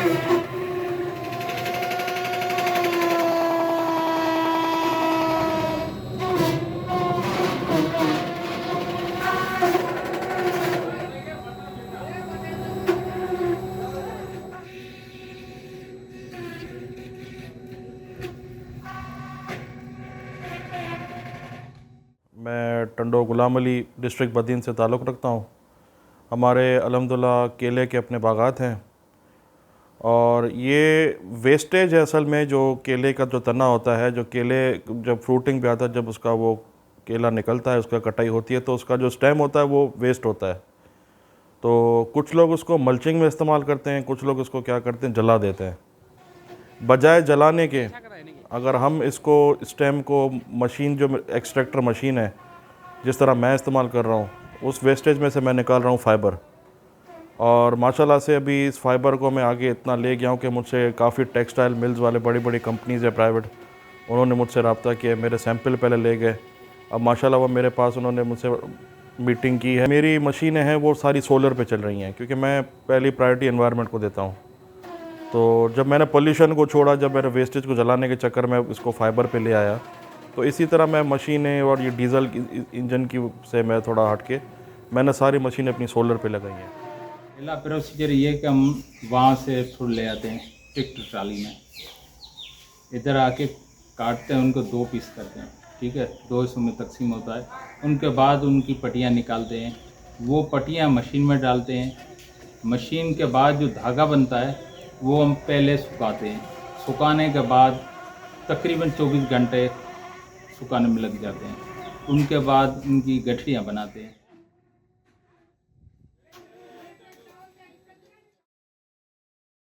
मैं टंडो गुलाम अली डिस्ट्रिक्ट बदीन से ताल्लुक़ रखता हूँ। हमारे अल्हम्दुलिल्लाह केले के अपने बागात हैं और ये वेस्टेज है असल में, जो केले का जो तना होता है, जो केले जब फ्रूटिंग पे आता है, जब उसका वो केला निकलता है, उसका कटाई होती है तो उसका जो स्टेम होता है वो वेस्ट होता है। तो कुछ लोग उसको मल्चिंग में इस्तेमाल करते हैं, कुछ लोग इसको क्या करते हैं, जला देते हैं। बजाय जलाने के अगर हम इसको स्टेम को मशीन, जो एक्सट्रैक्टर मशीन है जिस तरह मैं इस्तेमाल कर रहा हूँ, उस वेस्टेज में से मैं निकाल रहा हूँ फ़ाइबर। और माशाल्लाह से अभी इस फाइबर को मैं आगे इतना ले गया हूँ कि मुझसे काफ़ी टेक्सटाइल मिल्स वाले, बड़ी बड़ी कंपनीज़ है प्राइवेट, उन्होंने मुझसे रब्ता किया, मेरे सैंपल पहले ले गए। अब माशाल्लाह वो मेरे पास, उन्होंने मुझसे मीटिंग की है। मेरी मशीनें हैं वो सारी सोलर पे चल रही हैं, क्योंकि मैं पहली प्रायोरिटी एनवायरनमेंट को देता हूँ। तो जब मैंने पोल्यूशन को छोड़ा, जब मैंने वेस्टेज को जलाने के चक्कर में इसको फाइबर पे ले आया, तो इसी तरह मैं मशीनें और ये डीज़ल इंजन की से मैं थोड़ा हट के मैंने सारी मशीनें अपनी सोलर पे लगाई हैं। पहला प्रोसीजर ये है कि हम वहाँ से फूल ले आते हैं ट्रैक्टर ट्राली में, इधर आके काटते हैं, उनको 2 पीस करते हैं, ठीक है, 2 हिस्सों में तकसीम होता है। उनके बाद उनकी पट्टियाँ निकालते हैं, वो पट्टियाँ मशीन में डालते हैं। मशीन के बाद जो धागा बनता है वो हम पहले सुखाते हैं। सुखाने के बाद तकरीबन 24 घंटे सुखाने में लग जाते हैं। उनके बाद उनकी गठरियाँ बनाते हैं।